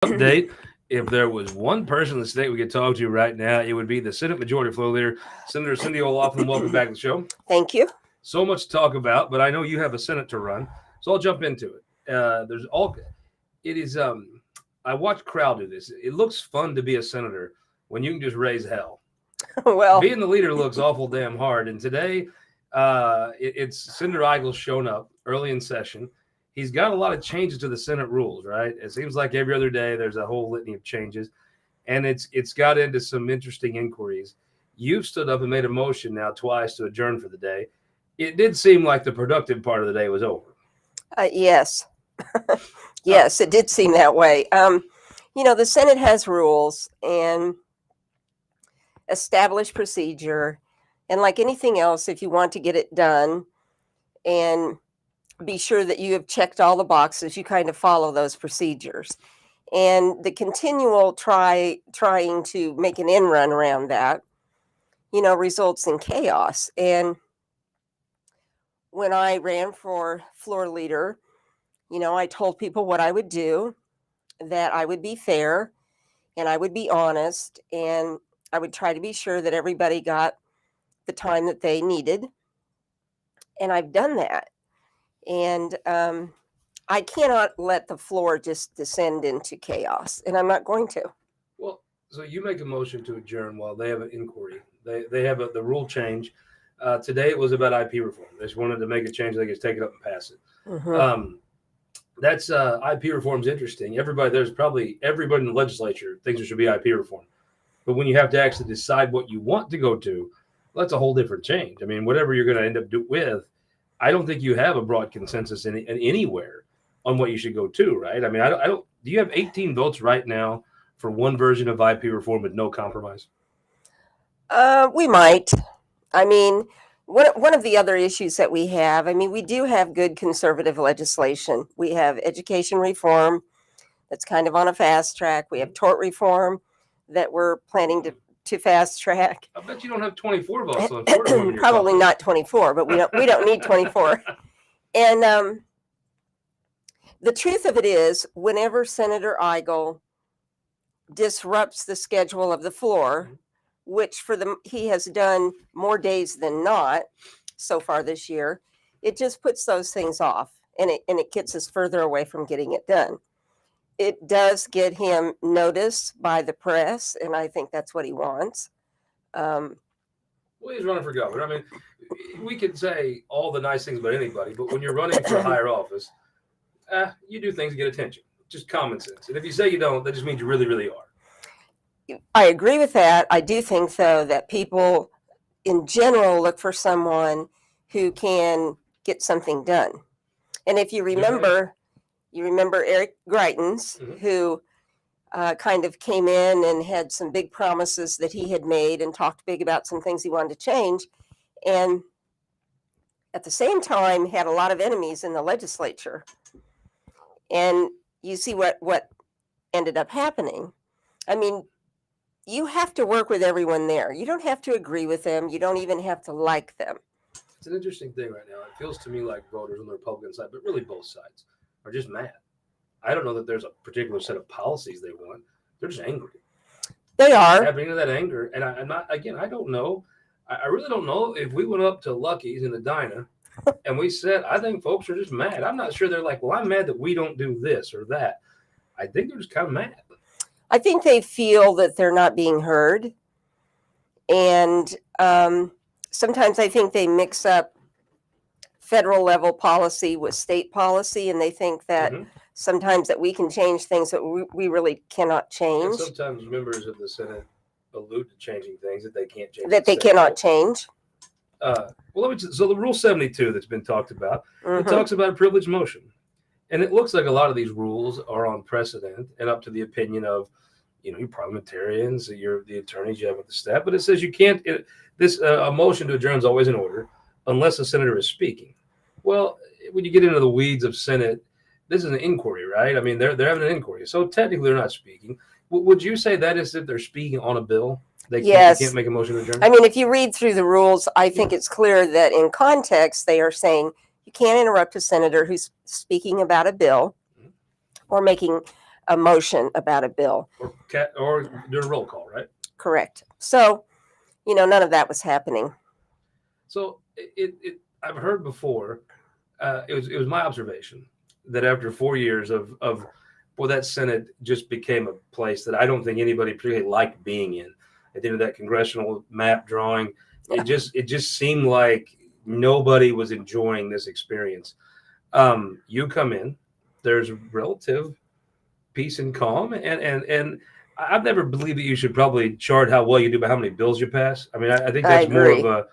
Update. If there was one person in the state we could talk to right now, it would be the Senate Majority Floor Leader, Senator Cindy O'Loughlin. Welcome back to the show. Thank you. So much to talk about, but I know you have a Senate to run, so I'll jump into it. There's all. It is. I watched Crowd do this. It looks fun to be a senator when you can just raise hell. Well, Being the leader looks awful damn hard, and today, it's Senator Eigel's shown up early in session. He's got a lot of changes to the Senate rules, right? It seems like every other day there's a whole litany of changes, and it's got into some interesting inquiries. You've stood up and made a motion now twice to adjourn for the day. It did seem like the productive part of the day was over. yes. Yes, it did seem that way. The Senate has rules and established procedure. And like anything else, if you want to get it done and be sure that you have checked all the boxes, you kind of follow those procedures. And the continual trying to make an end run around that, results in chaos. And when I ran for floor leader, I told people what I would do, that I would be fair and I would be honest, and I would try to be sure that everybody got the time that they needed. And I've done that. And I cannot let the floor just descend into chaos, and I'm not going to. Well, so you make a motion to adjourn while they have an inquiry. They have the rule change. Today it was about IP reform. They just wanted to make a change. They could take it up and pass it. Mm-hmm. That's IP reform is interesting. There's probably everybody in the legislature thinks there should be IP reform, but when you have to actually decide what you want to go to, that's a whole different change. I mean, whatever you're going to end up with, I don't think you have a broad consensus in anywhere on what you should go to, right? I mean, I don't. Do you have 18 votes right now for one version of IP reform with no compromise? We might. I mean, one of the other issues that we have, we do have good conservative legislation. We have education reform that's kind of on a fast track. We have tort reform that we're planning to fast track. I bet you don't have 24 votes on tort reform. Probably not 24, but we don't need 24. And the truth of it is, whenever Senator Eigel disrupts the schedule of the floor, which he has done more days than not so far this year, it just puts those things off, and it gets us further away from getting it done. It does get him noticed by the press, and I think that's what he wants. Well, he's running for governor. I mean, we could say all the nice things about anybody, but when you're running for a higher office, you do things to get attention. Just common sense. And if you say you don't, that just means you really, really are. I agree with that. I do think, though, that people in general look for someone who can get something done. And if you remember, Eric Greitens, who kind of came in and had some big promises that he had made and talked big about some things he wanted to change. And at the same time, had a lot of enemies in the legislature. And you see what ended up happening. I mean, you have to work with everyone there. You don't have to agree with them. You don't even have to like them. It's an interesting thing right now. It feels to me like voters on the Republican side, but really both sides, are just mad. I don't know that there's a particular set of policies they want. They're just angry. They are. Tapping into that anger. And I'm not, again, I don't know. I really don't know if we went up to Lucky's in the diner and we said, I think folks are just mad. I'm not sure they're like, well, I'm mad that we don't do this or that. I think they're just kind of mad. I think they feel that they're not being heard. And sometimes I think they mix up federal level policy with state policy, and they think that sometimes that we can change things that we really cannot change. And sometimes members of the Senate allude to changing things that they can't change. That they cannot change. So the Rule 72 that's been talked about, it talks about a privileged motion. And it looks like a lot of these rules are on precedent and up to the opinion of, your parliamentarians, the attorneys you have with the staff. But it says you can't, a motion to adjourn is always in order unless a senator is speaking. Well, when you get into the weeds of Senate, this is an inquiry, right? I mean, they're having an inquiry. So technically they're not speaking. Would you say that is if they're speaking on a bill? They can't make a motion to adjourn? I mean, if you read through the rules, I think it's clear that in context, they are saying you can't interrupt a senator who's speaking about a bill or making a motion about a bill. Or do a roll call, right? Correct. So, none of that was happening. So I've heard before, it was my observation that after 4 years of that Senate just became a place that I don't think anybody particularly liked being in. At the end of that congressional map drawing, it just seemed like nobody was enjoying this experience. You come in, there's relative peace and calm, and I've never believed that you should probably chart how well you do by how many bills you pass. I mean, I think that's more of a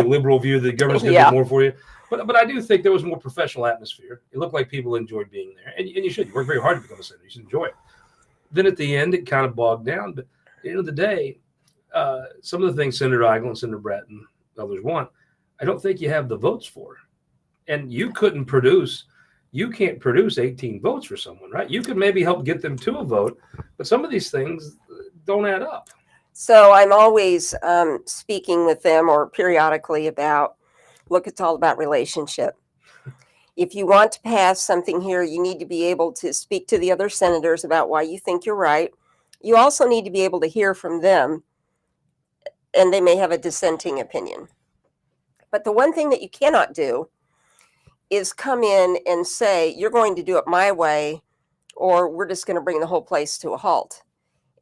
liberal view that the government's going to do more for you. But I do think there was a more professional atmosphere. It looked like people enjoyed being there, and you should. You work very hard to become a senator. You should enjoy it. Then at the end, it kind of bogged down. But at the end of the day, some of the things Senator Eigel and Senator Bratton and others want, I don't think you have the votes for. And you can't produce 18 votes for someone, right? You could maybe help get them to a vote, but some of these things don't add up. So I'm always speaking with them or periodically about, look, it's all about relationship. If you want to pass something here, you need to be able to speak to the other senators about why you think you're right. You also need to be able to hear from them, and they may have a dissenting opinion. But the one thing that you cannot do is come in and say, you're going to do it my way, or we're just going to bring the whole place to a halt.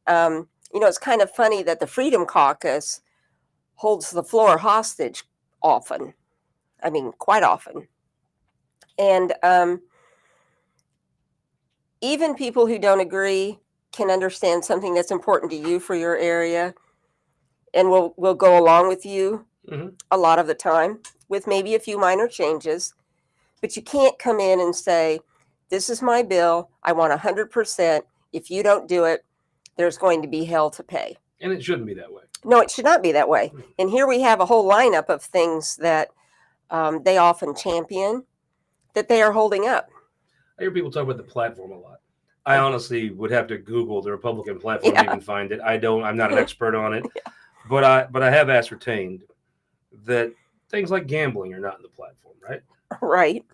It's kind of funny that the Freedom Caucus holds the floor hostage often. I mean, quite often. And even people who don't agree can understand something that's important to you for your area and will go along with you a lot of the time with maybe a few minor changes. But you can't come in and say, this is my bill. I want 100%. If you don't do it, there's going to be hell to pay. And it shouldn't be that way. No, it should not be that way. And here we have a whole lineup of things that they often champion that they are holding up. I hear people talk about the platform a lot. I honestly would have to Google the Republican platform to even find it. I'm not an expert on it, but I have ascertained that things like gambling are not in the platform, right? Right.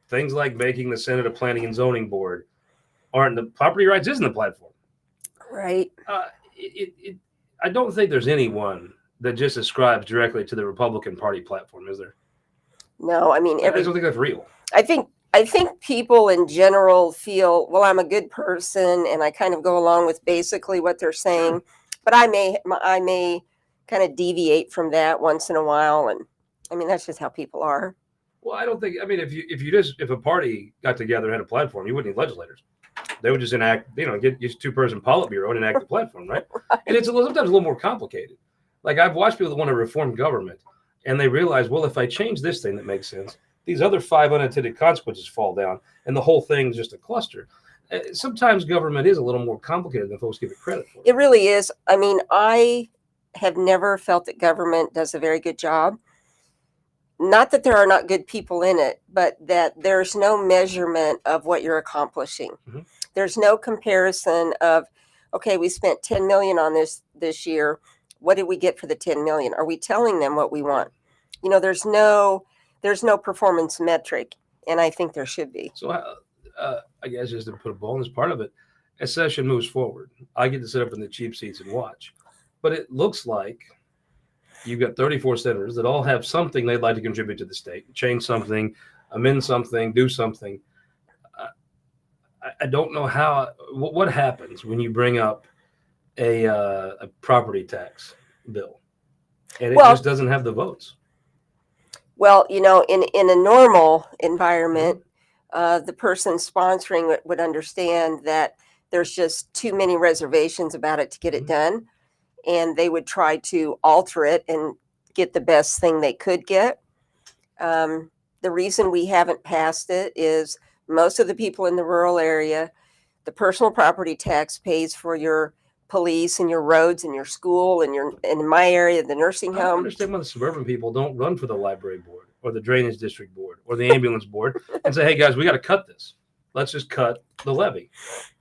Things like making the Senate a planning and zoning board aren't. The property rights isn't the platform. Right. I don't think there's anyone that just ascribes directly to the Republican Party platform, is there? No, I mean, I don't think that's real. I think people in general feel, well, I'm a good person and I kind of go along with basically what they're saying, but I may kind of deviate from that once in a while. And I mean, that's just how people are. Well, I don't think, I mean, if a party got together and had a platform, you wouldn't need legislators. They would just enact, get just 2-person Politburo and enact the platform, right? And it's sometimes a little more complicated. Like I've watched people that want to reform government and they realize, well, if I change this thing that makes sense, these other 5 unintended consequences fall down and the whole thing's just a cluster. Sometimes government is a little more complicated than folks give it credit for. It really is. I mean, I have never felt that government does a very good job. Not that there are not good people in it, but that there's no measurement of what you're accomplishing. Mm-hmm. There's no comparison of, okay, we spent $10 million on this year. What did we get for the $10 million? Are we telling them what we want? There's no performance metric, and I think there should be. So I guess just to put a ball in this part of it, as session moves forward, I get to sit up in the cheap seats and watch. But it looks like you've got 34 senators that all have something they'd like to contribute to the state, change something, amend something, do something. I don't know what happens when you bring up a property tax bill and it just doesn't have the votes. Well, in a normal environment, the person sponsoring it would understand that there's just too many reservations about it to get it done. And they would try to alter it and get the best thing they could get. The reason we haven't passed it is most of the people in the rural area, the personal property tax pays for your police and your roads and your school and in my area, the nursing home. I don't understand why the suburban people don't run for the library board or the drainage district board or the ambulance board and say, hey guys, we got to cut this. Let's just cut the levy.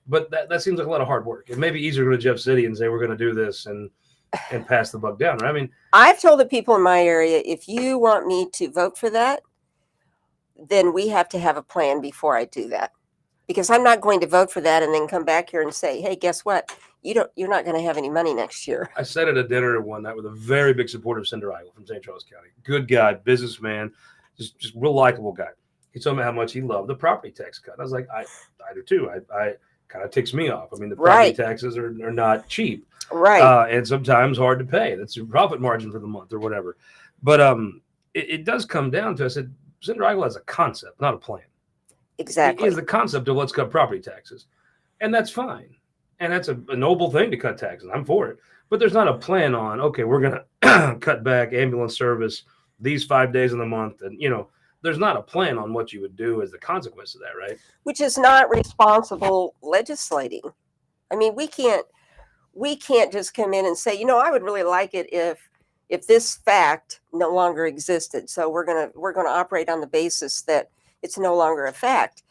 But that seems like a lot of hard work. It may be easier to go to Jeff City and say, we're going to do this and pass the buck down. Right? I mean, I've told the people in my area, if you want me to vote for that, then we have to have a plan before I do that. because I'm not going to vote for that and then come back here and say, hey, guess what? You're not going to have any money next year. I sat at a dinner one night with a very big supporter of Senator Iowa from St. Charles County. Good guy, businessman, just real likable guy. He told me how much he loved the property tax cut. I was like, I do too. I kind of ticks me off. I mean, the property taxes are not cheap, right? And sometimes hard to pay. That's your profit margin for the month or whatever. But it does come down to, I said, Senator Iowa has a concept, not a plan. Exactly. It is the concept of let's cut property taxes, and that's fine. And that's a noble thing to cut taxes. I'm for it. But there's not a plan on, okay, we're going to cut back ambulance service these 5 days in the month. And, there's not a plan on what you would do as the consequence of that, right? Which is not responsible legislating. I mean, we can't just come in and say, I would really like it if this fact no longer existed. So we're going to operate on the basis that it's no longer a fact.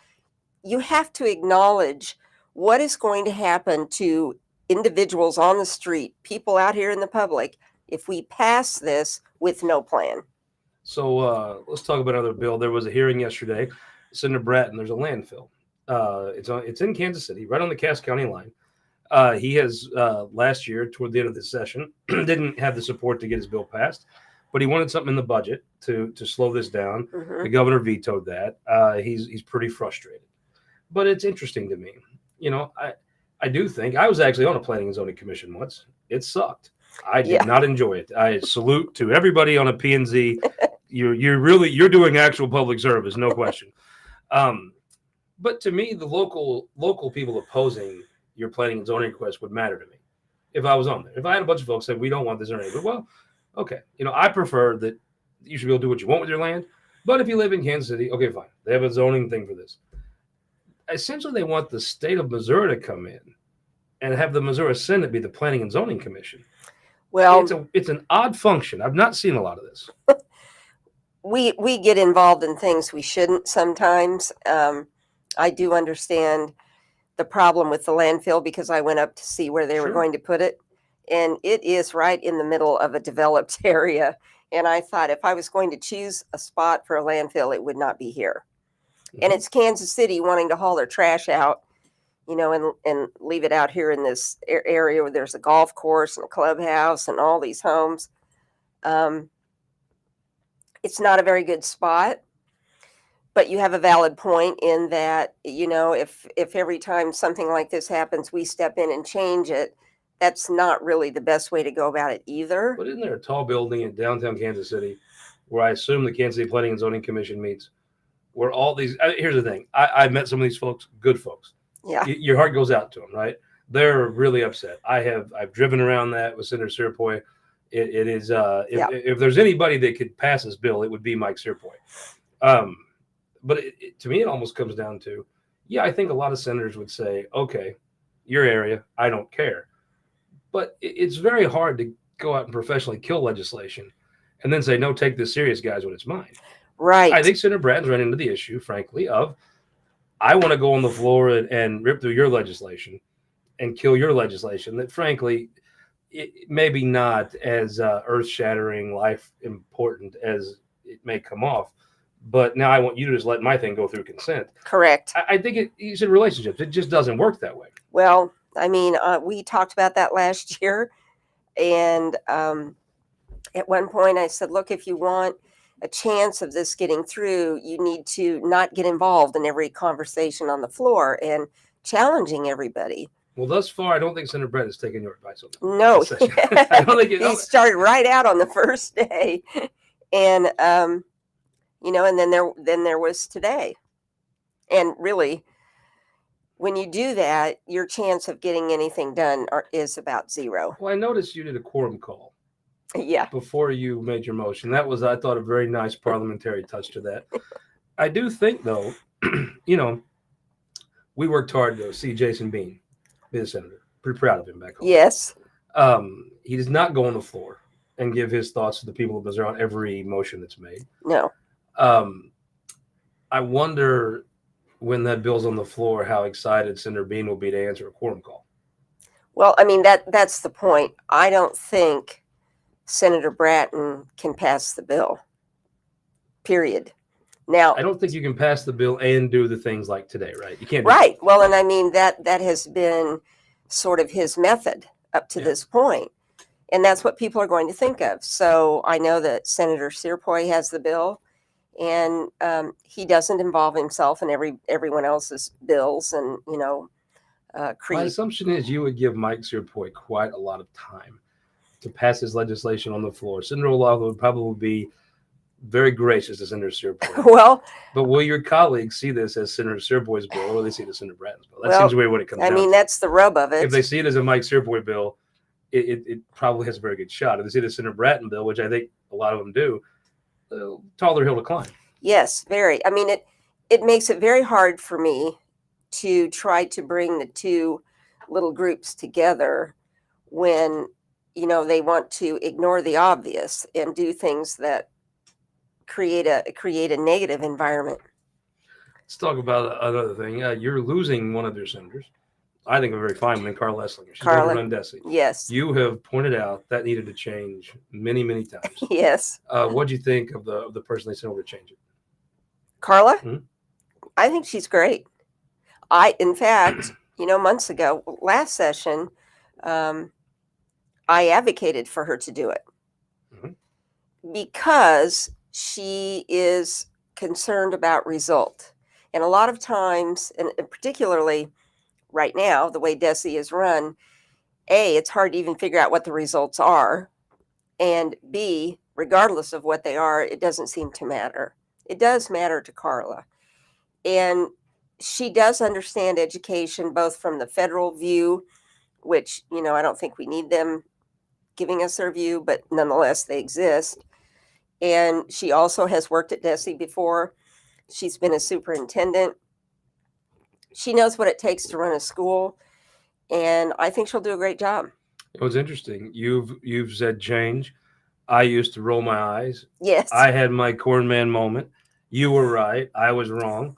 You have to acknowledge what is going to happen to individuals on the street, people out here in the public, if we pass this with no plan. So let's talk about another bill. There was a hearing yesterday. Senator Bratton, there's a landfill. It's in Kansas City, right on the Cass County line. He has last year, toward the end of the session, didn't have the support to get his bill passed, but he wanted something in the budget to slow this down. Mm-hmm. The governor vetoed that. He's pretty frustrated. But it's interesting to me. I do think I was actually on a planning and zoning commission once. It sucked. I did not enjoy it. I salute to everybody on a P&Z. You're doing actual public service, no question. But to me, the local people opposing your planning and zoning request would matter to me if I was on there. If I had a bunch of folks say we don't want this or anything, well, okay. I prefer that you should be able to do what you want with your land. But if you live in Kansas City, okay, fine. They have a zoning thing for this. Essentially, they want the state of Missouri to come in and have the Missouri Senate be the Planning and Zoning Commission. Well, it's an odd function. I've not seen a lot of this. We get involved in things we shouldn't sometimes. I do understand the problem with the landfill because I went up to see where they were going to put it. And it is right in the middle of a developed area. And I thought if I was going to choose a spot for a landfill, it would not be here. And it's Kansas City wanting to haul their trash out, and leave it out here in this area where there's a golf course and a clubhouse and all these homes. It's not a very good spot, but you have a valid point in that, if every time something like this happens, we step in and change it, that's not really the best way to go about it either. But isn't there a tall building in downtown Kansas City where I assume the Kansas City Planning and Zoning Commission meets? Where all these, here's the thing. I've met some of these folks, good folks. Yeah. Your heart goes out to them, right? They're really upset. I've driven around that with Senator Sirpoy. It is, if there's anybody that could pass this bill, it would be Mike Sirpoy. But to me, it almost comes down to, I think a lot of senators would say, okay, your area, I don't care. But it's very hard to go out and professionally kill legislation and then say, no, take this serious, guys, when it's mine. Right. I think Senator Bratton's run into the issue, frankly, of I want to go on the floor and rip through your legislation and kill your legislation that, frankly, it maybe not as earth-shattering, life-important as it may come off. But now I want you to just let my thing go through consent. Correct. I think it's in relationships. It just doesn't work that way. Well, I mean, we talked about that last year. And at one point I said, look, if you want a chance of this getting through, you need to not get involved in every conversation on the floor and challenging everybody. Well, thus far, I don't think Senator Brett has taken your advice on that. No, I don't think he started right out on the first day, and and then there was today, and really, when you do that, your chance of getting anything done is about zero. Well, I noticed you did a quorum call. Yeah. Before you made your motion. That was, I thought, a very nice parliamentary touch to that. I do think, though, we worked hard to see Jason Bean be the senator. Pretty proud of him back home. Yes. He does not go on the floor and give his thoughts to the people of Missouri on every motion that's made. No. I wonder when that bill's on the floor how excited Senator Bean will be to answer a quorum call. Well, I mean, that's the point. I don't think Senator Bratton can pass the bill, period. Now, I don't think you can pass the bill and do the things like today, right? You can't do right. Well, and I mean that has been sort of his method up to this point. And that's what people are going to think of. So I know that Senator Searpoy has the bill, and he doesn't involve himself in everyone else's bills, and My assumption is you would give Mike Searpoy quite a lot of time to pass his legislation on the floor. Senator Olave would probably be very gracious to Senator Searpoy. Well, but will your colleagues see this as Senator Searpoy's bill, or will they see it as Senator Bratton's bill? That well, seems to be what it comes down to. That's the rub of it. If they see it as a Mike Searpoy bill, it probably has a very good shot. If they see it as Senator Bratton bill, which I think a lot of them do, taller hill to climb. Yes, very. I mean, it makes it very hard for me to try to bring the two little groups together when they want to ignore the obvious and do things that create a negative environment. Let's talk about another thing. You're losing one of your senators. I think a very fine one, Carla Esslinger. She's overrun Desi. Yes. You have pointed out that needed to change many, many times. Yes. What do you think of the person they sent over to change it? Carla? Mm-hmm. I think she's great. In fact, months ago, last session, I advocated for her to do it because she is concerned about result. And a lot of times, and particularly right now, the way Desi is run, A, it's hard to even figure out what the results are. And B, regardless of what they are, it doesn't seem to matter. It does matter to Carla. And she does understand education, both from the federal view, which, I don't think we need them giving us their view, but nonetheless, they exist. And she also has worked at Desi before. She's been a superintendent. She knows what it takes to run a school, and I think she'll do a great job. It was interesting. You've said change. I used to roll my eyes. Yes. I had my corn man moment. You were right. I was wrong.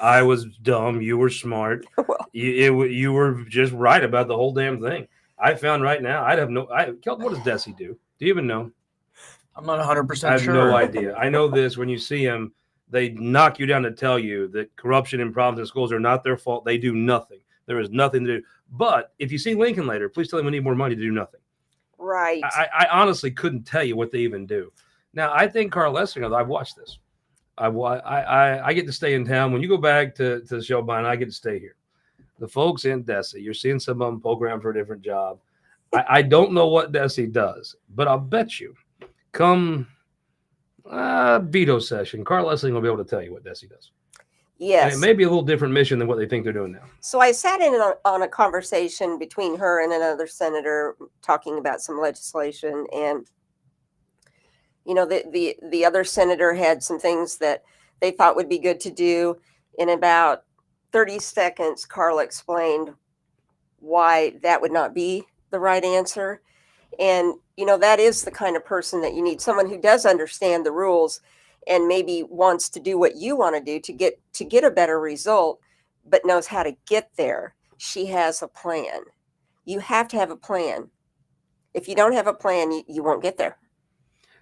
I was dumb. You were smart. Well, you were just right about the whole damn thing. I found right now, Kelton, what does Desi do? Do you even know? I'm not 100% sure. I have no idea. I know this. When you see them, they knock you down to tell you that corruption and problems in schools are not their fault. They do nothing. There is nothing to do. But if you see Lincoln later, please tell him we need more money to do nothing. Right. I honestly couldn't tell you what they even do. Now, I think Carl Esslinger, I've watched this. I get to stay in town. When you go back to the show, Brian, I get to stay here. The folks in Desi, you're seeing some of them poke around for a different job. I don't know what Desi does, but I'll bet you come veto session, Carl Esslinger will be able to tell you what Desi does. Yes. And it may be a little different mission than what they think they're doing now. So I sat in on a conversation between her and another senator talking about some legislation, and the other senator had some things that they thought would be good to do. In about 30 seconds, Carla explained why that would not be the right answer. And, that is the kind of person that you need, someone who does understand the rules and maybe wants to do what you want to do to get a better result, but knows how to get there. She has a plan. You have to have a plan. If you don't have a plan, you won't get there.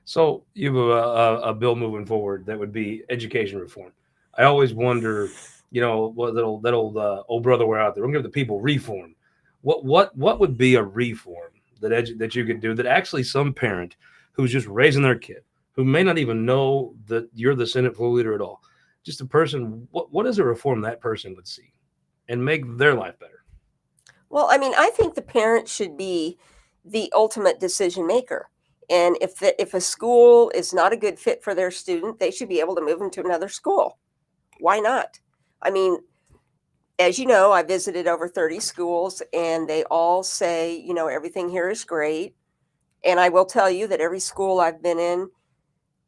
So you have a bill moving forward that would be education reform. I always wonder, what that old brother we're out there. We're going to give the people reform. What would be a reform that you could do that actually some parent who's just raising their kid, who may not even know that you're the Senate floor leader at all, just a person, what is a reform that person would see and make their life better? Well, I think the parent should be the ultimate decision maker. And if a school is not a good fit for their student, they should be able to move them to another school. Why not? As you know, I visited over 30 schools, and they all say, everything here is great. And I will tell you that every school I've been in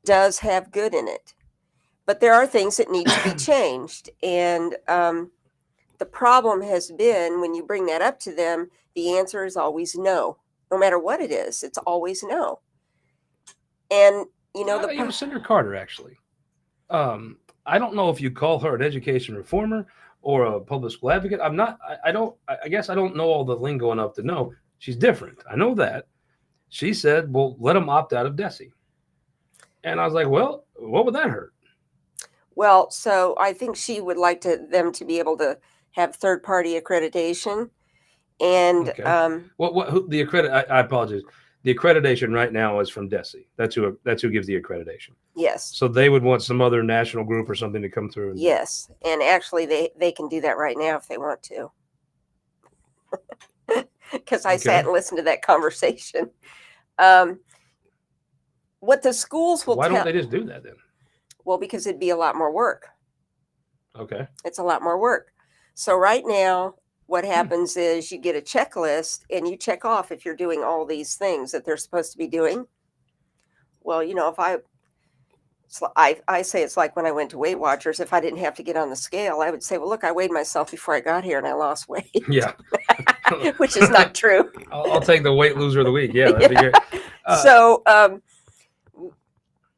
does have good in it. But there are things that need to be changed. And the problem has been when you bring that up to them, the answer is always no. No matter what it is, it's always no. And, Senator Carter, actually. I don't know if you call her an education reformer or a public school advocate. I guess I don't know all the lingo enough to know. She's different. I know that. She said, well, let them opt out of Desi. And I was like, well, what would that hurt? Well, so I think she would like them to be able to have third-party accreditation, and Okay. I apologize. The accreditation right now is from DESE. That's who gives the accreditation. yes, So they would want some other national group or something to come through. yes, and actually they can do that right now if they want to. Because I sat and listened to that conversation. What the schools will Why tell. don't they just do that then? Well, because it'd be a lot more work. Okay. It's a lot more work. So right now, what happens is you get a checklist and you check off if you're doing all these things that they're supposed to be doing. Well, if I say it's like when I went to Weight Watchers, if I didn't have to get on the scale, I would say, well, look, I weighed myself before I got here and I lost weight. Yeah. Which is not true. I'll take the weight loser of the week. Yeah, that'd be great. So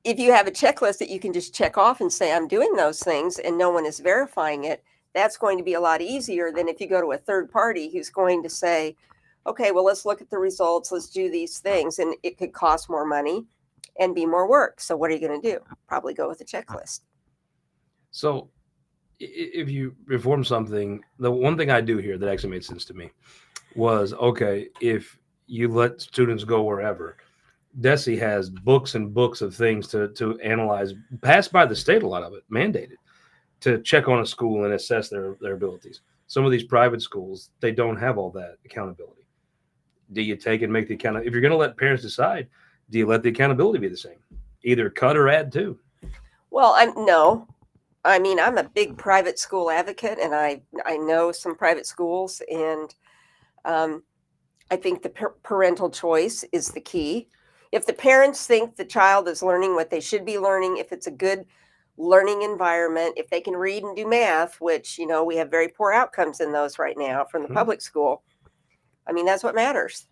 if you have a checklist that you can just check off and say, I'm doing those things and no one is verifying it, that's going to be a lot easier than if you go to a third party who's going to say, okay, well, let's look at the results. Let's do these things. And it could cost more money and be more work. So what are you going to do? Probably go with a checklist. So if you reform something, the one thing I do here that actually made sense to me was, okay, if you let students go wherever, DESE has books and books of things to analyze, passed by the state, a lot of it, mandated, to check on a school and assess their abilities. Some of these private schools, they don't have all that accountability. Do you take and make the account? If you're going to let parents decide, do you let the accountability be the same? Either cut or add to? Well, no. I mean, I'm a big private school advocate, and I know some private schools, and I think the parental choice is the key. If the parents think the child is learning what they should be learning, if it's a good learning environment, if they can read and do math, which, we have very poor outcomes in those right now from the public school. I mean, that's what matters.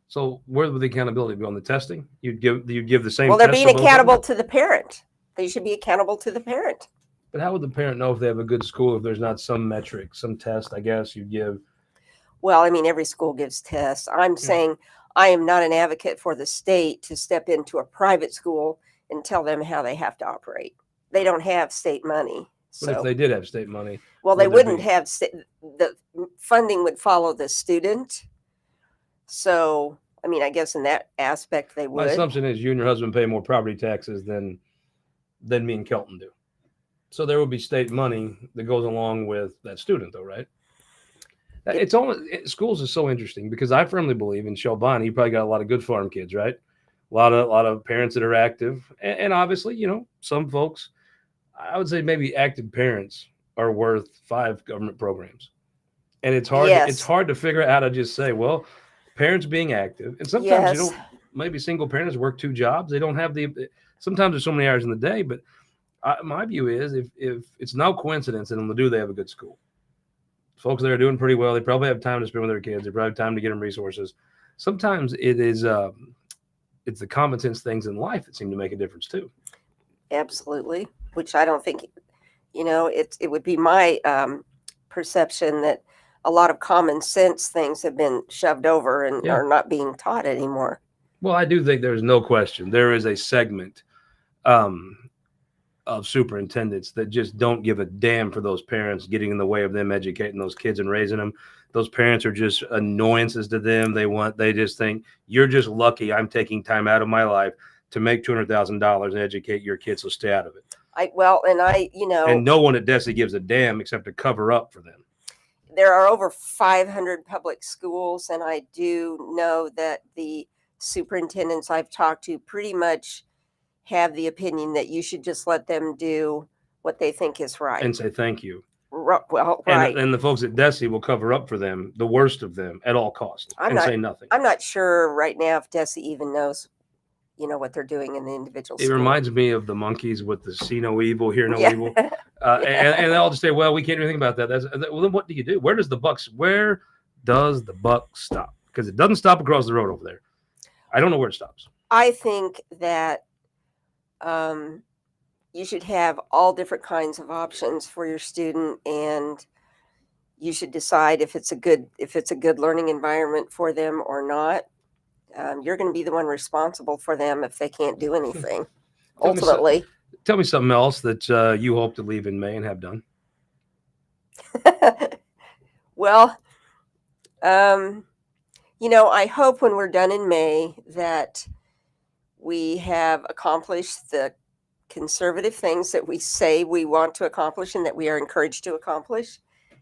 So where would the accountability be on the testing? You'd give the same. Well, they're being accountable to the parent. They should be accountable to the parent. But how would the parent know if they have a good school if there's not some metric, some test, I guess, you'd give? Well, I mean, every school gives tests. I'm saying I am not an advocate for the state to step into a private school and tell them how they have to operate. They don't have state money. But if they did have state money, well, they wouldn't have the funding would follow the student. So, I mean, I guess in that aspect they would. My assumption is you and your husband pay more property taxes than me and Kelton do. So there would be state money that goes along with that student, though, right? It's only schools is so interesting because I firmly believe in Shelbani. You probably got a lot of good farm kids, right? A lot of parents that are active, and obviously, some folks. I would say maybe active parents are worth 5 government programs, and it's hard. Yes. It's hard to figure out how to just say, well, parents being active, and sometimes maybe single parents work 2 jobs. They don't have sometimes there's so many hours in the day, but my view is if it's no coincidence that they have a good school. Folks that are doing pretty well, they probably have time to spend with their kids. They probably have time to get them resources. Sometimes it is it's the common sense things in life that seem to make a difference too. Absolutely, which I don't think, it would be my perception that a lot of common sense things have been shoved over and are not being taught anymore. Well, I do think there's no question. There is a segment of superintendents that just don't give a damn for those parents getting in the way of them educating those kids and raising them. Those parents are just annoyances to them. They just think you're just lucky I'm taking time out of my life to make $200,000 and educate your kids, so stay out of it. And no one at DESE gives a damn except to cover up for them. There are over 500 public schools, and I do know that the superintendents I've talked to pretty much have the opinion that you should just let them do what they think is right. And say thank you. Well, right. And the folks at DESE will cover up for them, the worst of them, at all costs, say nothing. I'm not sure right now if DESE even knows, what they're doing in the individual school. It reminds me of the monkeys with the see no evil, hear no evil. And they'll just say, well, we can't do anything about that. Well, then what do you do? Where does the buck stop? Because it doesn't stop across the road over there. I don't know where it stops. I think that you should have all different kinds of options for your student, and you should decide if it's a good learning environment for them or not. You're going to be the one responsible for them if they can't do anything. Ultimately, tell me something else that you hope to leave in May and have done. Well, I hope when we're done in May that we have accomplished the conservative things that we say we want to accomplish and that we are encouraged to accomplish.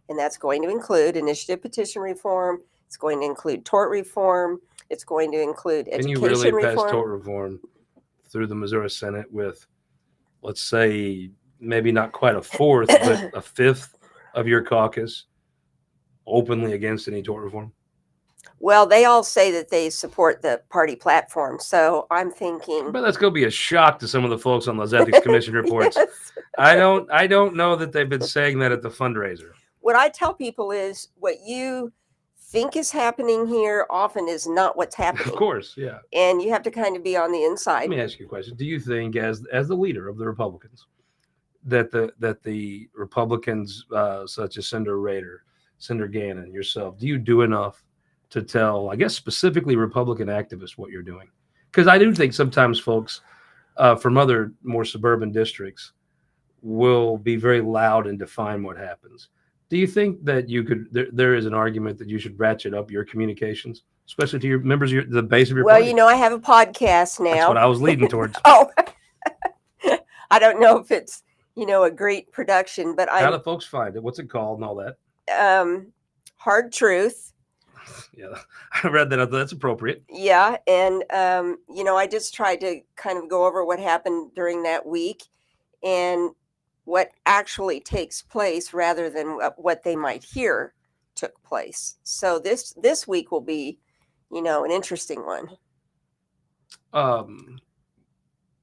And that's going to include initiative petition reform. It's going to include tort reform. It's going to include Can you education really pass reform. tort reform through the Missouri Senate with, let's say, maybe not quite a fourth, but a fifth of your caucus openly against any tort reform? Well, they all say that they support the party platform. So I'm thinking. But that's going to be a shock to some of the folks on those ethics commission reports. Yes. I don't know that they've been saying that at the fundraiser. What I tell people is what you think is happening here often is not what's happening. Of course, yeah. And you have to kind of be on the Let inside. me ask you a question. Do you think, as the leader of the Republicans, that the Republicans such as Senator Rader, Senator Gannon, yourself, do you do enough to tell, I guess, specifically Republican activists what you're doing? Because I do think sometimes folks from other more suburban districts will be very loud and define what happens. Do you think that you could? There is an argument that you should ratchet up your communications, especially to your members, the base of your Well, party? I have a podcast now. That's what I was leading towards. Oh, I don't know if it's a great production, but How I'm do folks find it? What's it called and all that? Hard Truth. Yeah, I read that. That's appropriate. Yeah, and I just tried to kind of go over what happened during that week and what actually takes place rather than what they might hear took place. So this week will be, an interesting one.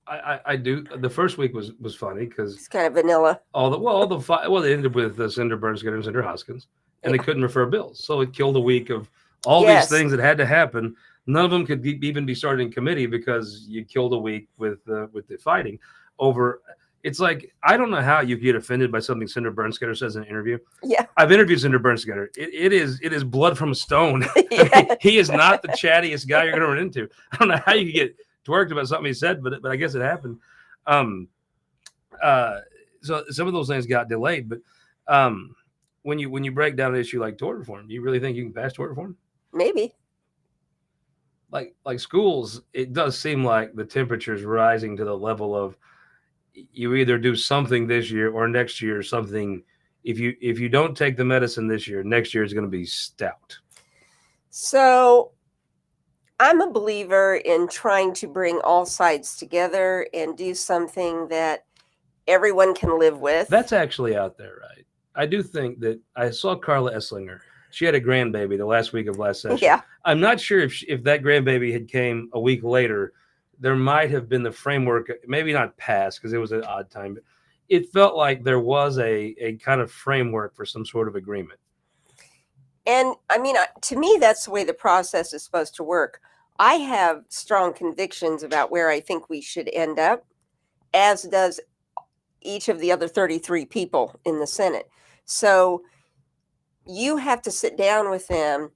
I do. The first week was funny because It's kind of vanilla. They ended with Senator Bernstein and Senator Hoskins, and they couldn't refer bills, so it killed a week of all Yes. these things that had to happen. None of them could even be started in committee because you killed a week with the fighting over. It's like, I don't know how you get offended by something Senator Bernstein says in an interview. Yeah. I've interviewed Senator Bernstein. It is blood from a stone. Yeah. I mean, he is not the chattiest guy you're going to run into. I don't know how you get worked about something he said, but I guess it happened. So some of those things got delayed, but when you break down an issue like tort reform, do you really think you can pass tort reform? Maybe. Like schools, it does seem like the temperature is rising to the level of you either do something this year or next year something. If you don't take the medicine this year, next year is going to be stout. So I'm a believer in trying to bring all sides together and do something that everyone can live with. That's actually out there, right? I do think that I saw Carla Esslinger. She had a grandbaby the last week of last session. Yeah. I'm not sure if that grandbaby had came a week later, there might have been the framework, maybe not passed because it was an odd time, but it felt like there was a kind of framework for some sort of agreement. And I mean, to me, that's the way the process is supposed to work. I have strong convictions about where I think we should end up, as does each of the other 33 people in the Senate. So you have to sit down with them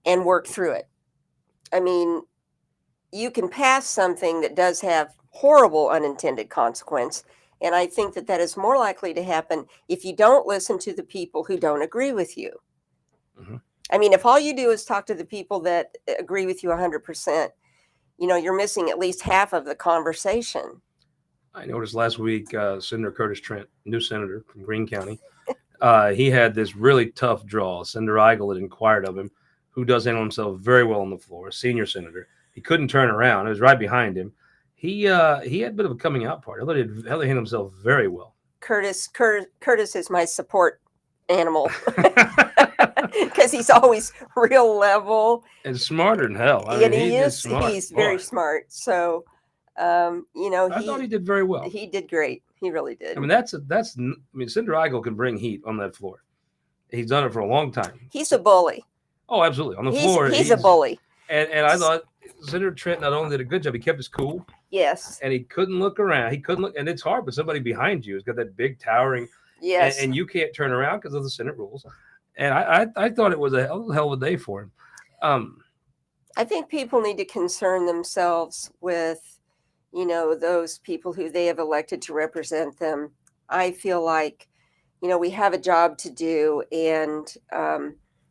and work through it. I mean, you can pass something that does have horrible unintended consequence. And I think that is more likely to happen if you don't listen to the people who don't agree with you. Mm-hmm. I mean, if all you do is talk to the people that agree with you 100%, you're missing at least half of the conversation. I noticed last week, Senator Curtis Trent, new senator from Greene County, he had this really tough draw. Senator Eigel had inquired of him, who does handle himself very well on the floor, a senior senator. He couldn't turn around. It was right behind him. He had a bit of a coming out party. I thought he handled himself very well. Curtis is my support animal because he's always real level and smarter than hell. He's very smart. So, I thought he did very well. He did great. He really did. I mean, Senator Eigel can bring heat on that floor. He's done it for a long time. He's a bully. Oh, absolutely. On the floor. He's a bully. And I thought Senator Trent not only did a good job, he kept his cool. Yes. And he couldn't look around. He couldn't look. And it's hard with somebody behind you who's got that big towering. Yes. And you can't turn around because of the Senate rules. And I thought it was a hell of a day for him. I think people need to concern themselves with, those people who they have elected to represent them. I feel like, we have a job to do, and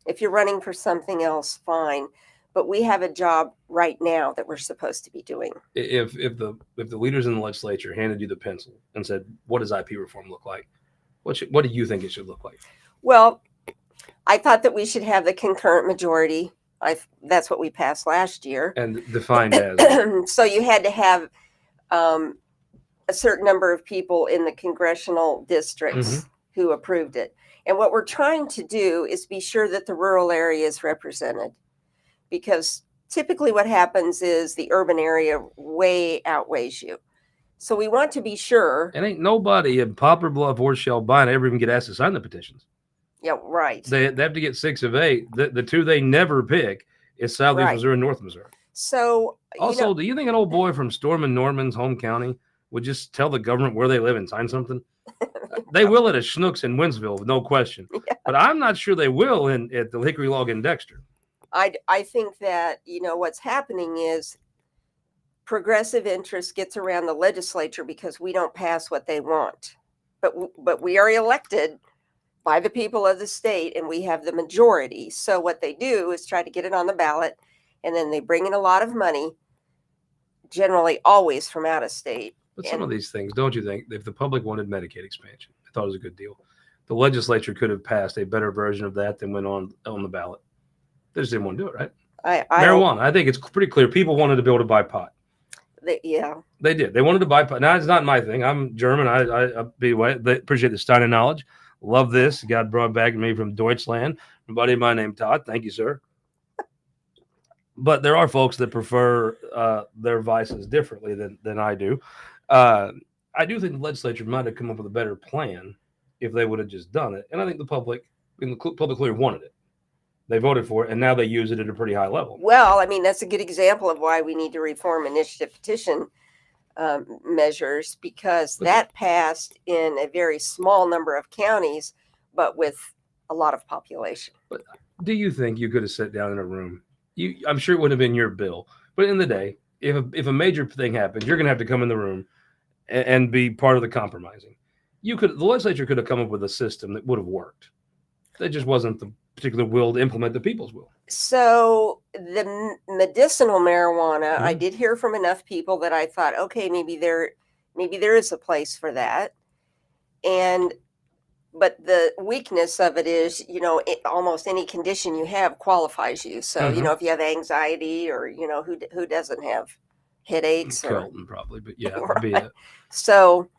if you're running for something else, fine. But we have a job right now that we're supposed to be doing. If the leaders in the legislature handed you the pencil and said, "What does IP reform look like?" What do you think it should look like? Well, I thought that we should have the concurrent majority. That's what we passed last year. And defined as so you had to have a certain number of people in the congressional districts who approved it. And what we're trying to do is be sure that the rural area is represented, because typically what happens is the urban area way outweighs you. So we want to be sure. And ain't nobody in Poplar Bluff or Shelbina ever even get asked to sign the petitions. Yeah, right. They have to get 6 of 8. The two they never pick is Southeast Missouri and North Missouri. So also, do you think an old boy from Storm and Norman's home county would just tell the government where they live and sign something? They will at a Schnucks in Winsville, no question. Yeah. But I'm not sure they will at the Hickory Log in Dexter. I think that, what's happening is progressive interest gets around the legislature because we don't pass what they want. But we are elected by the people of the state, and we have the majority. So what they do is try to get it on the ballot, and then they bring in a lot of money, generally always from out of state. But some of these things, don't you think, if the public wanted Medicaid expansion, I thought it was a good deal, the legislature could have passed a better version of that than went on the ballot. They just didn't want to do it, right? Marijuana, I think it's pretty clear. People wanted to be able to buy pot. They did. They wanted to buy pot. Now, it's not my thing. I'm German. I appreciate the Steiner knowledge. Love this. God brought back me from Deutschland. A buddy of mine named Todd. Thank you, sir. But there are folks that prefer their vices differently than I do. I do think the legislature might have come up with a better plan if they would have just done it. And I think the public clearly wanted it. They voted for it, and now they use it at a pretty high level. Well, I mean, that's a good example of why we need to reform initiative petition measures, because that passed in a very small number of counties, but with a lot of population. But do you think you could have sat down in a room? I'm sure it would have been your bill, but in the day, if a major thing happens, you're going to have to come in the room and be part of the compromising. The legislature could have come up with a system that would have worked. That just wasn't the particular will to implement the people's will. So the medicinal marijuana, I did hear from enough people that I thought, okay, maybe there is a place for that. But the weakness of it is, almost any condition you have qualifies you. So, if you have anxiety, or, who doesn't have headaches? Carlton probably, but yeah. Right. So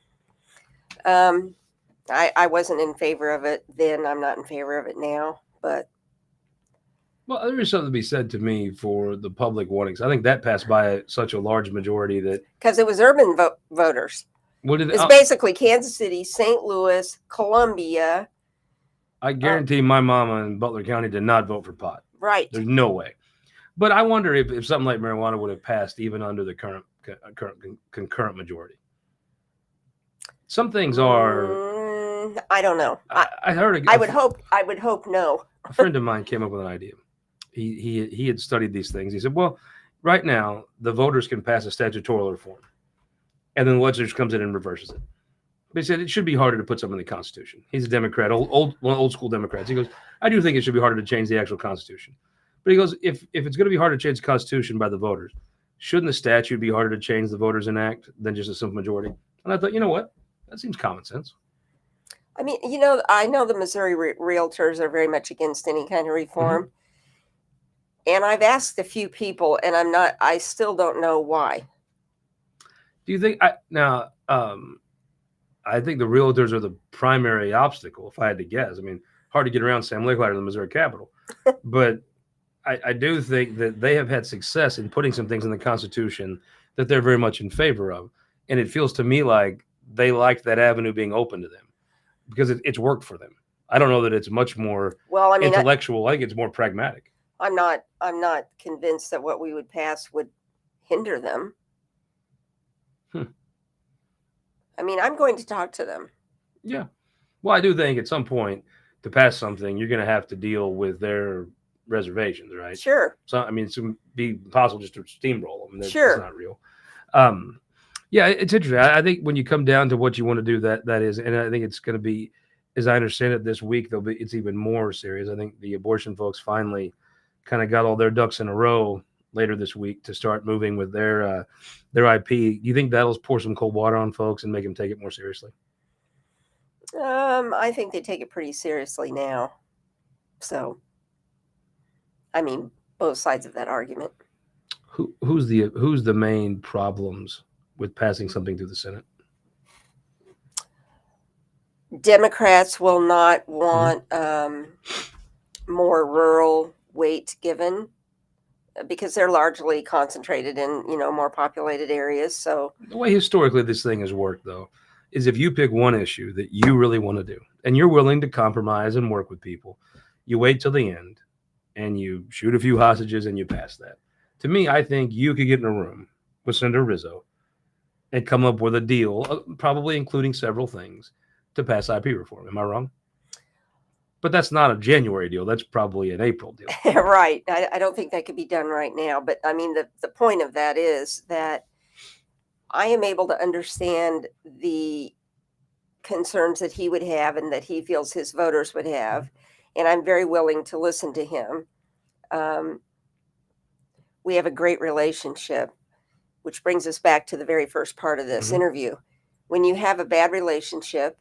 I wasn't in favor of it then. I'm not in favor of it now. But there is something to be said to me for the public wanting. I think that passed by such a large majority that because it was urban voters. It's basically Kansas City, St. Louis, Columbia. I guarantee my mama in Butler County did not vote for pot. Right. There's no way. But I wonder if something like marijuana would have passed even under the current concurrent majority. Some things are. I don't know. I heard. I would hope no. A friend of mine came up with an idea. He had studied these things. He said, well, right now the voters can pass a statutory reform, and then the legislature comes in and reverses it. But he said it should be harder to put something in the Constitution. He's a Democrat, old school Democrats. He goes, I do think it should be harder to change the actual Constitution. But he goes, if it's going to be harder to change the Constitution by the voters, shouldn't the statute be harder to change the voters enact than just a simple majority? And I thought, you know what? That seems common sense. I mean, I know the Missouri realtors are very much against any kind of reform. And I've asked a few people, and I still don't know why. Do you think I think the realtors are the primary obstacle, if I had to guess. I mean, hard to get around Sam Licklider in the Missouri Capitol. But I do think that they have had success in putting some things in the Constitution that they're very much in favor of. And it feels to me like they like that avenue being open to them because it's worked for them. I don't know that it's much more intellectual. I think it's more pragmatic. I'm not convinced that what we would pass would hinder them. I mean, I'm going to talk to them. Yeah. Well, I do think at some point to pass something, you're going to have to deal with their reservations, right? Sure. So, I mean, it's going to be possible just to steamroll them. Sure. It's not real. Yeah, it's interesting. I think when you come down to what you want to do, that is, and I think it's going to be, as I understand it, this week it's even more serious. I think the abortion folks finally kind of got all their ducks in a row later this week to start moving with their IP. Do you think that'll pour some cold water on folks and make them take it more seriously? I think they take it pretty seriously now. So, I mean, both sides of that argument. Who's the main problems with passing something through the Senate? Democrats will not want more rural weight given because they're largely concentrated in, more populated areas. So the way historically this thing has worked, though, is if you pick one issue that you really want to do and you're willing to compromise and work with people, you wait till the end and you shoot a few hostages and you pass that. To me, I think you could get in a room with Senator Rizzo and come up with a deal, probably including several things, to pass IP reform. Am I wrong? But that's not a January deal. That's probably an April deal. Right. I don't think that could be done right now. But I mean, the point of that is that I am able to understand the concerns that he would have and that he feels his voters would have. And I'm very willing to listen to him. We have a great relationship, which brings us back to the very first part of this interview. When you have a bad relationship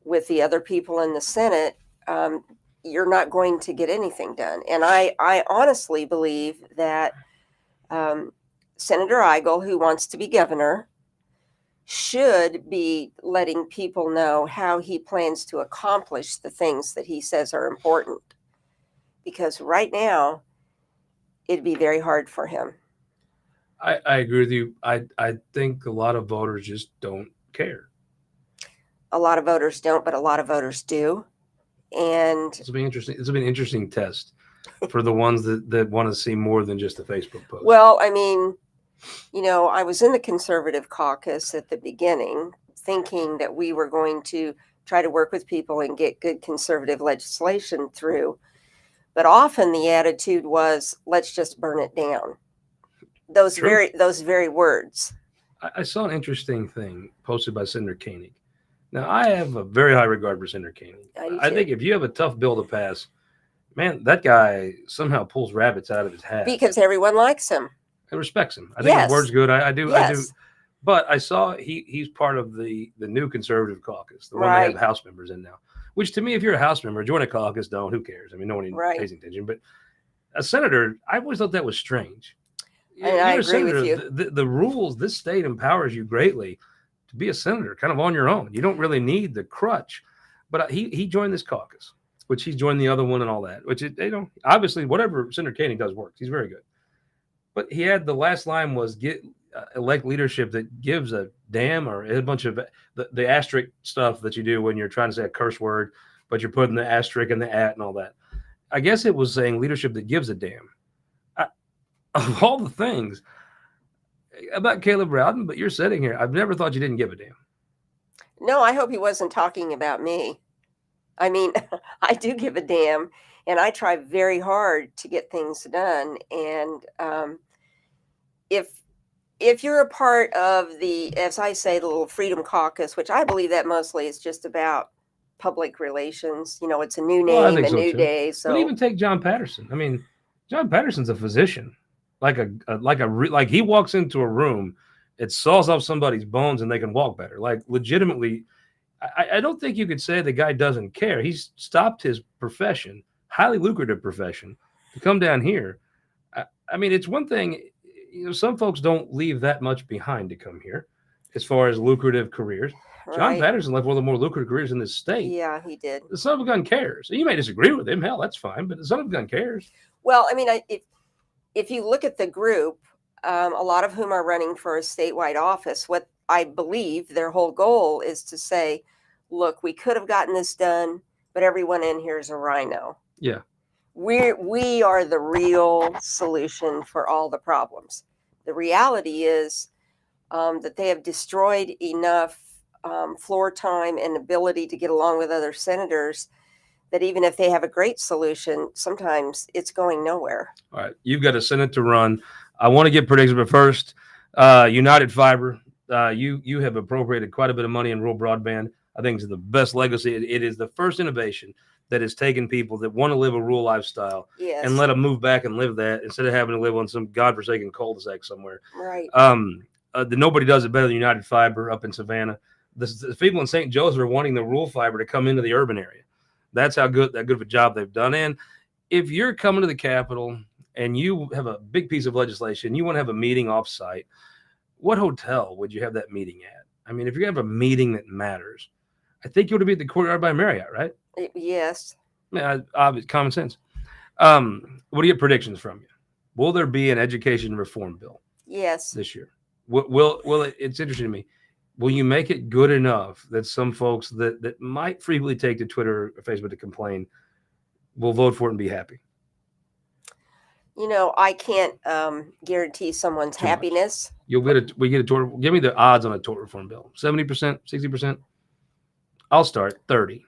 with the other people in the Senate, you're not going to get anything done. And I honestly believe that Senator Eigel, who wants to be governor, should be letting people know how he plans to accomplish the things that he says are important. Because right now, it'd be very hard for him. I agree with you. I think a lot of voters just don't care. A lot of voters don't, but a lot of voters do. And This will be interesting. This will be an interesting test for the ones that want to see more than just a Facebook post. Well, I mean, I was in the conservative caucus at the beginning, thinking that we were going to try to work with people and get good conservative legislation through. But often the attitude was, let's just burn it down. Those very words. I saw an interesting thing posted by Senator Koenig. Now, I have a very high regard for Senator Koenig. I think if you have a tough bill to pass, man, that guy somehow pulls rabbits out of his hat. Because everyone likes him. And respects him. I think his word's good. I do. Yes. I do. But I saw he's part of the new conservative caucus, the one Right. they have House members in now. Which to me, if you're a House member, join a caucus. Don't. Who cares? I mean, no one even Right. pays attention. But a senator, I always thought that was strange. And I agree with you. The rules, this state empowers you greatly to be a senator, kind of on your own. You don't really need the crutch. But he joined this caucus, which he's joined the other one and all that. Which obviously whatever Senator Koenig does works. He's very good. But he had the last line was elect leadership that gives a damn, or a bunch of the asterisk stuff that you do when you're trying to say a curse word, but you're putting the asterisk and the at and all that. I guess it was saying leadership that gives a damn. Of all the things about Caleb Rowden, but you're sitting here. I've never thought you didn't give a damn. No, I hope he wasn't talking about me. I mean, I do give a damn, and I try very hard to get things done. And if you're a part of the, as I say, the little Freedom Caucus, which I believe that mostly is just about public relations. It's a new name, a new day. So but even take John Patterson. I mean, John Patterson's a physician. Like he walks into a room, it saws off somebody's bones and they can walk better. Like legitimately, I don't think you could say the guy doesn't care. He's stopped his profession, highly lucrative profession, to come down here. I mean, it's one thing, some folks don't leave that much behind to come here as far as lucrative careers. Right. John Patterson left one of the more lucrative careers in this state. Yeah, he did. The son of a gun cares. You may disagree with him. Hell, that's fine. But the son of a gun cares. Well, I mean, if you look at the group, a lot of whom are running for a statewide office, what I believe their whole goal is to say, look, we could have gotten this done, but everyone in here is a rhino. Yeah. We are the real solution for all the problems. The reality is that they have destroyed enough floor time and ability to get along with other senators that even if they have a great solution, sometimes it's going nowhere. All right. You've got a Senate to run. I want to get predictions, but first, United Fiber, You have appropriated quite a bit of money in rural broadband. I think it's the best legacy. It is the first innovation that has taken people that want to live a rural lifestyle Yes. and let them move back and live that instead of having to live on some godforsaken cul-de-sac somewhere. Right. Nobody does it better than United Fiber up in Savannah. The people in St. Joseph are wanting the rural fiber to come into the urban area. That's how good of a job they've done. And if you're coming to the Capitol and you have a big piece of legislation, you want to have a meeting off-site, what hotel would you have that meeting at? I mean, if you're going to have a meeting that matters, I think you would be at the Courtyard by Marriott, right? Yes. Yeah, obvious common sense. What do you get predictions from you? Will there be an education reform bill? Yes. This year? Will it? It's interesting to me. Will you make it good enough that some folks that might frequently take to Twitter or Facebook to complain will vote for it and be happy? I can't guarantee someone's Too much. happiness. We get a tort. Give me the odds on a tort reform bill. 70%, 60%. I'll start 30.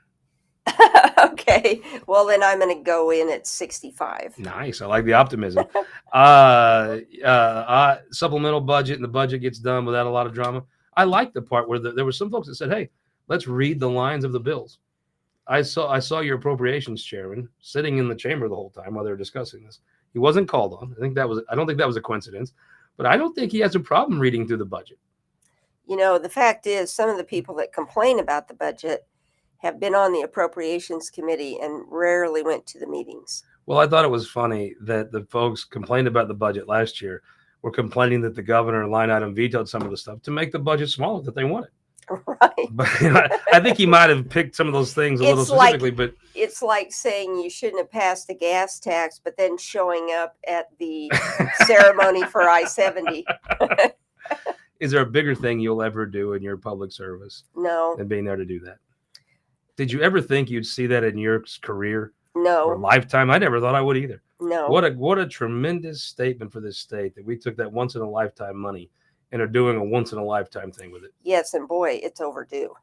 Okay. Well, then I'm going to go in at 65. Nice. I like the optimism. Supplemental budget, and the budget gets done without a lot of drama. I like the part where there were some folks that said, "Hey, let's read the lines of the bills." I saw your appropriations chairman sitting in the chamber the whole time while they were discussing this. He wasn't called on. I don't think that was a coincidence, but I don't think he has a problem reading through the budget. The fact is, some of the people that complain about the budget have been on the appropriations committee and rarely went to the meetings. Well, I thought it was funny that the folks complained about the budget last year were complaining that the governor line item vetoed some of the stuff to make the budget smaller that they wanted. Right. But I think he might have picked some of those things a little specifically. But it's like saying you shouldn't have passed a gas tax, but then showing up at the ceremony for I-70. Is there a bigger thing you'll ever do in your public service No. than being there to do that? Did you ever think you'd see that in your career or No. lifetime? I never thought I would either. No. What a tremendous statement for this state that we took that once in a lifetime money and are doing a once in a lifetime thing with it. Yes, and boy, it's overdue.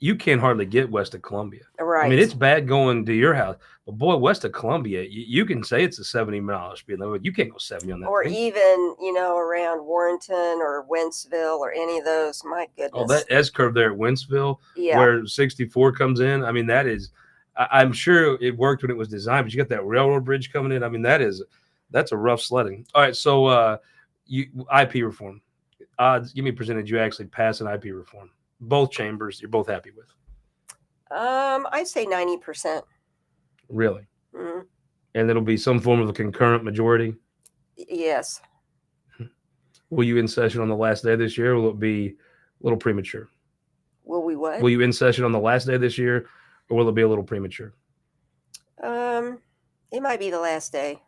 You can't hardly get west of Columbia. Right. I mean, it's bad going to your house, but boy, west of Columbia, you can say it's a 70-mile speed limit. You can't go 70 on that. Or thing. even, around Warrenton or Wentzville or any of those. My goodness. Oh, that S curve there at Wentzville, Yeah. where 64 comes in. I mean, that is, I'm sure it worked when it was designed, but you got that railroad bridge coming in. I mean, that's a rough sledding. All right, so IP reform. Odds, give me a percentage you actually pass an IP reform. Both chambers, you're both happy with. I say 90%. Really? Mm-hmm. And it'll be some form of a concurrent majority? Yes. Will you in session on the last day of this year, or will it be a little premature? Will we what? Will you in session on the last day of this year, or will it be a little premature? It might be the last day.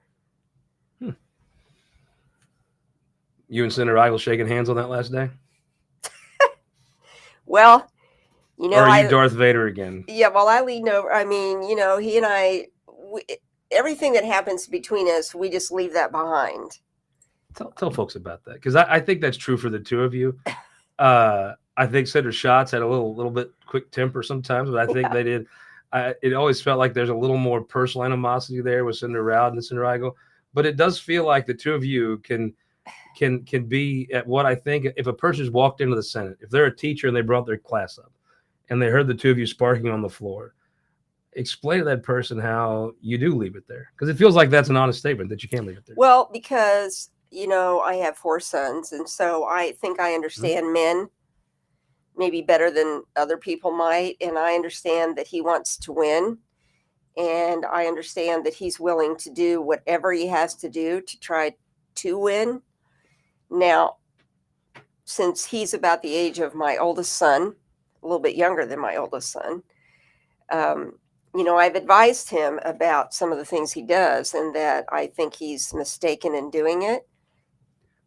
You and Senator Eigel shaking hands on that last day? Well, or are you Darth Vader again? Yeah, well, I lean over. I mean, he and I, everything that happens between us, we just leave that behind. Tell folks about that, because I think that's true for the two of you. I think Senator Schatz had a little bit quick temper sometimes, but I think they did. It always felt like there's a little more personal animosity there with Senator Rowd and Senator Eigel, but it does feel like the two of you can be at what I think, if a person's walked into the Senate, if they're a teacher and they brought their class up and they heard the two of you sparking on the floor, explain to that person how you do leave it there, because it feels like that's an honest statement that you can leave it there. Well, because I have 4 sons, and so I think I understand men maybe better than other people might, and I understand that he wants to win, and I understand that he's willing to do whatever he has to do to try to win. Now, since he's about the age of my oldest son, a little bit younger than my oldest son, I've advised him about some of the things he does and that I think he's mistaken in doing it.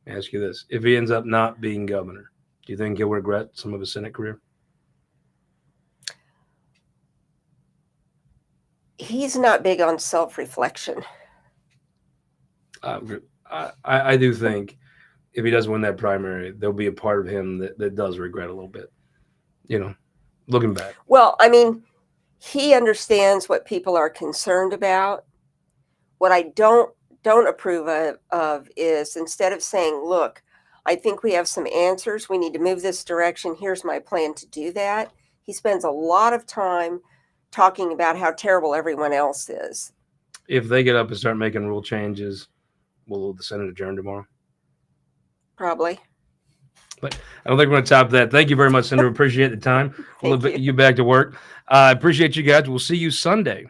Let me ask you this. If he ends up not being governor, do you think he'll regret some of his Senate career? He's not big on self-reflection. I do think if he doesn't win that primary, there'll be a part of him that does regret a little bit, looking back. Well, I mean, he understands what people are concerned about. What I don't approve of is, instead of saying, look, I think we have some answers. We need to move this direction. Here's my plan to do that. He spends a lot of time talking about how terrible everyone else is. If they get up and start making rule changes, will the Senate adjourn tomorrow? Probably. But I don't think we're going to top that. Thank you very much, Senator. Appreciate the time. We'll Thank get you back to work. I appreciate you guys. We'll see you Sunday.